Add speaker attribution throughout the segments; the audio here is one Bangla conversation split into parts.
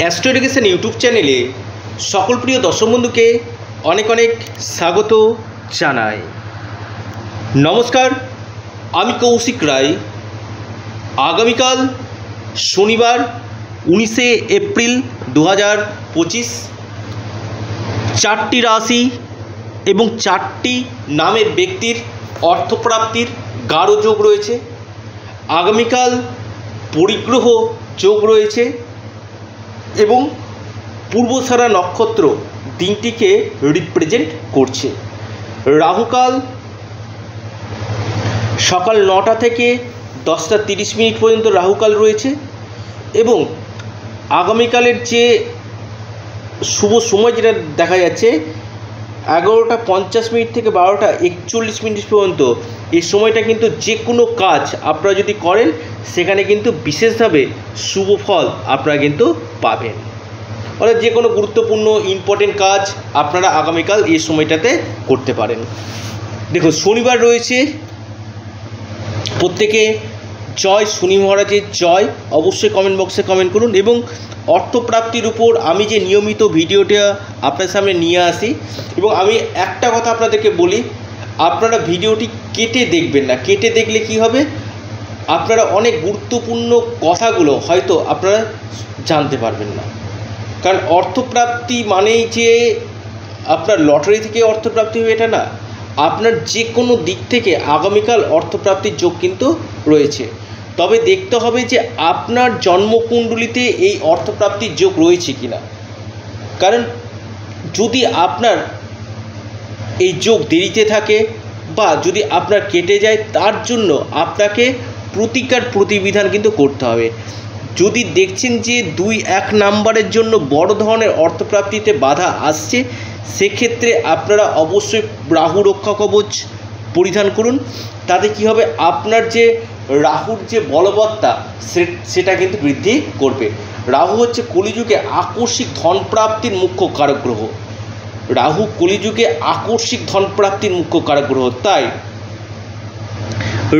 Speaker 1: অ্যাস্ট্রো এডুকেশন ইউটিউব চ্যানেলে সকল প্রিয় দর্শক বন্ধুকে অনেক অনেক স্বাগত জানাই। নমস্কার, আমি কৌশিক রায়। আগামীকাল শনিবার 19শে এপ্রিল 2025 চারটি রাশি এবং চারটি নামের ব্যক্তির অর্থপ্রাপ্তির গাঢ় যোগ রয়েছে। আগামীকাল পরিগ্রহ যোগ রয়েছে এবং পূর্বসারা নক্ষত্র দিনটিকে রিপ্রেজেন্ট করছে। রাহুকাল সকাল 9টা থেকে 10টা 30 মিনিট পর্যন্ত রাহুকাল রয়েছে এবং আগামীকালের যে শুভ সময় যেটা দেখা যাচ্ছে 11টা 50 মিনিট থেকে 12টা 41 মিনিট পর্যন্ত, এই সময়টা কিন্তু যে কোনো কাজ আপনারা যদি করেন সেখানে কিন্তু বিশেষভাবে শুভ ফল আপনারা কিন্তু পাবেন। অর্থাৎ যে কোনো গুরুত্বপূর্ণ ইম্পর্টেন্ট কাজ আপনারা আগামীকাল এই সময়টাতে করতে পারেন। দেখুন, শনিবার রয়েছে, প্রত্যেকে জয় শনি মহারাজের জয় অবশ্যই কমেন্ট বক্সে কমেন্ট করুন। এবং অর্থপ্রাপ্তির উপর আমি যে নিয়মিত ভিডিওটা আপনার সামনে নিয়ে আসি, এবং আমি একটা কথা আপনাদেরকে বলি, আপনারা ভিডিওটি কেটে দেখবেন না। কেটে দেখলে কি হবে, আপনারা অনেক গুরুত্বপূর্ণ কথাগুলো হয়তো আপনারা জানতে পারবেন না। কারণ অর্থপ্রাপ্তি মানেই যে আপনার লটারি থেকে অর্থপ্রাপ্তি হবে এটা না, আপনার যে কোনো দিক থেকে আগামীকাল অর্থপ্রাপ্তির যোগ কিন্তু রয়েছে। তবে দেখতে হবে যে আপনার জন্মকুণ্ডলিতে এই অর্থপ্রাপ্তির যোগ রয়েছে কিনা। কারণ যদি আপনার এই যোগ দেরিতে থাকে বা যদি আপনার কেটে যায়, তার জন্য আপনাকে প্রতিকার প্রতিবিধান কিন্তু করতে হবে। যদি দেখছেন যে 2-1 নাম্বারের জন্য বড় ধরনের অর্থপ্রাপ্তিতে বাধা আসছে, সেক্ষেত্রে আপনারা অবশ্যই রাহু রক্ষা কবচ পরিধান করুন। তাতে কি হবে, আপনার যে রাহুর যে বলবত্তা সেটা কিন্তু বৃদ্ধি করবে। রাহু হচ্ছে কলিযুগে আকস্মিক ধনপ্রাপ্তির মুখ্য কারক গ্রহ। রাহু কলিযুগে আকস্মিক ধনপ্রাপ্তির মুখ্য কারক গ্রহ, তাই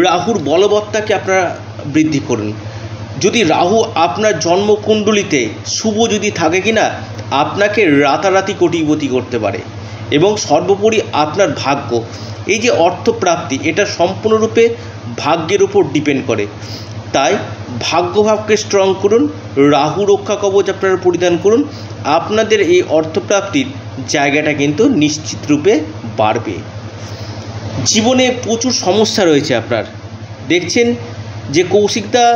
Speaker 1: রাহুর বলবত্তাকে আপনারা বৃদ্ধি করুন। যদি রাহু আপনার জন্মকুণ্ডলিতে শুভ যদি থাকে কিনা, আপনাকে রাতারাতি কোটিপতি করতে পারে। এবং সর্বোপরি আপনার ভাগ্য, এই যে অর্থপ্রাপ্তি, এটা সম্পূর্ণরূপে ভাগ্যের উপর ডিপেন্ড করে। তাই ভাগ্যভাবকে স্ট্রং করুন, রাহু রক্ষা কবচ আপনারা পরিধান করুন। আপনাদের এই অর্থপ্রাপ্তির জায়গাটা কিন্তু নিশ্চিত রূপে বাড়বে। জীবনে প্রচুর সমস্যা রয়েছে আপনার, দেখছেন যে কৌশিকদা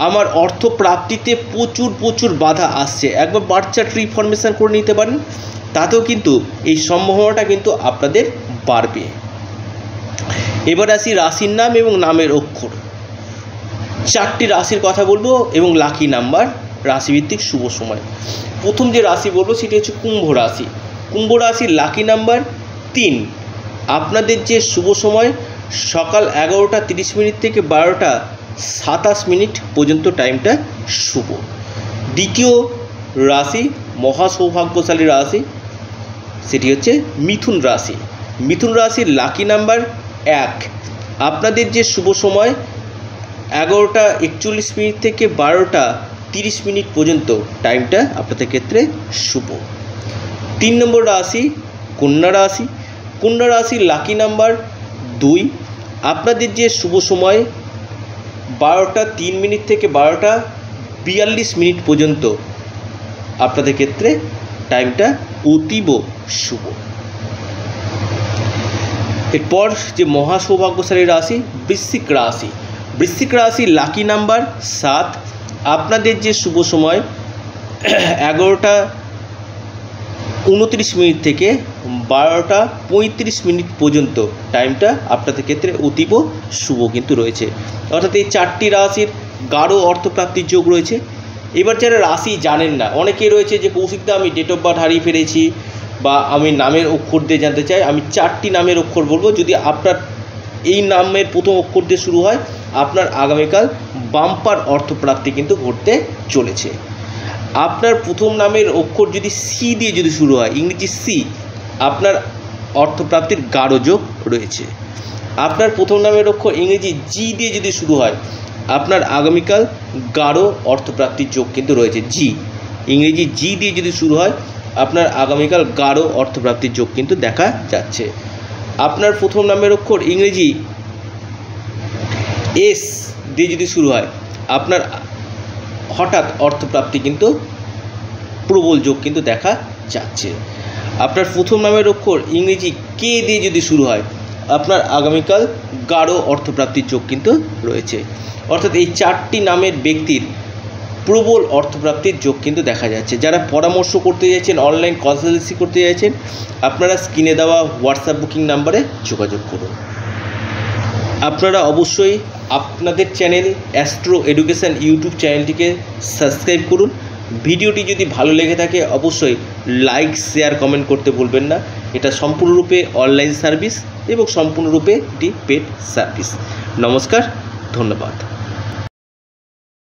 Speaker 1: আমার অর্থপ্রাপ্তিতে প্রচুর বাধা আসছে, একবার বার্থ চার্ট রিফরমেশন করে নিতে পারেন, তাতেও কিন্তু এই সম্ভাবনাটা কিন্তু আপনাদের বাড়বে। এবার আসি রাশির নাম এবং নামের অক্ষর। চারটি রাশির কথা বলবো এবং লাকি নাম্বার, রাশিভিত্তিক শুভ সময়। প্রথম যে রাশি বলবো সেটি হচ্ছে কুম্ভ রাশি। কুম্ভ রাশির লাকি নাম্বার 3। আপনাদের যে শুভ সময় সকাল 11টা 30 মিনিট থেকে 12টা 27 মিনিট পর্যন্ত টাইমটা শুভ। দ্বিতীয় রাশি মহা সৌভাগ্যশালী রাশি, সেটি হচ্ছে মিথুন রাশি। মিথুন রাশির লাকি নাম্বার 1। আপনাদের যে শুভ সময় 11টা 41 মিনিট থেকে 12টা 30 মিনিট পর্যন্ত টাইমটা আপনাদের ক্ষেত্রে শুভ। 3 নম্বর রাশি কন্যা রাশি। কন্যা রাশির লাকি নাম্বার 2। আপনাদের যে শুভ সময় 12টা 3 মিনিট থেকে 12টা 42 মিনিট পর্যন্ত আপনাদের ক্ষেত্রে টাইমটা অতীব শুভ। এরপর যে মহা সৌভাগ্যশালী রাশি বৃশ্চিক রাশি। বৃশ্চিক রাশির লাকি নাম্বার 7। আপনাদের যে শুভ সময় 11টা 29 মিনিট থেকে 12টা 35 মিনিট পর্যন্ত টাইমটা আপনাদের ক্ষেত্রে অতীব শুভ কিন্তু রয়েছে। অর্থাৎ এই চারটি রাশির গাঢ় অর্থপ্রাপ্তির যোগ রয়েছে। এবার যারা রাশি জানেন না, অনেকেই রয়েছে যে কৌশিকদা আমি ডেট অফ বার্থ হারিয়ে ফেলেছি বা আমি নামের অক্ষর দিয়ে জানতে চাই, আমি 4টি নামের অক্ষর বলবো। যদি আপনার এই নামের প্রথম অক্ষর দিয়ে শুরু হয়, আপনার আগামীকাল বাম্পার অর্থপ্রাপ্তি কিন্তু ঘটতে চলেছে। আপনার প্রথম নামের অক্ষর যদি সি দিয়ে যদি শুরু হয়, ইংরেজি সি, আপনার অর্থপ্রাপ্তির গাঢ় যোগ রয়েছে। আপনার প্রথম নামের অক্ষর ইংরেজি জি দিয়ে যদি শুরু হয়, আপনার আগামীকাল গাঢ় অর্থপ্রাপ্তির যোগ কিন্তু রয়েছে। জি ইংরেজি জি দিয়ে যদি শুরু হয় আপনার আগামীকাল গাঢ় অর্থপ্রাপ্তির যোগ কিন্তু দেখা যাচ্ছে। আপনার প্রথম নামের অক্ষর ইংরেজি এস দিয়ে যদি শুরু হয় আপনার হঠাৎ অর্থপ্রাপ্তি কিন্তু প্রবল যোগ কিন্তু দেখা যাচ্ছে। আপনার প্রথম নামের অক্ষর ইংরেজি কে দিয়ে যদি শুরু হয় আপনার আগামীকাল গাঢ় অর্থপ্রাপ্তির যোগ কিন্তু রয়েছে। অর্থাৎ এই 4টি নামের ব্যক্তির প্রবল অর্থপ্রাপ্তির যোগ কিন্তু দেখা যাচ্ছে। যারা পরামর্শ করতে চাইছেন, অনলাইন কনসালটেন্সি করতে চাইছেন, আপনারা স্ক্রিনে দেওয়া হোয়াটসঅ্যাপ বুকিং নাম্বারে যোগাযোগ করুন। আপনারা অবশ্যই আপনাদের চ্যানেল অ্যাস্ট্রো এডুকেশান ইউটিউব চ্যানেলটিকে সাবস্ক্রাইব করুন। ভিডিওটি যদি ভালো লেগে থাকে অবশ্যই লাইক, শেয়ার, কমেন্ট করতে ভুলবেন না। এটা সম্পূর্ণরূপে অনলাইন সার্ভিস এবং সম্পূর্ণরূপে একটি পেড সার্ভিস। নমস্কার, ধন্যবাদ।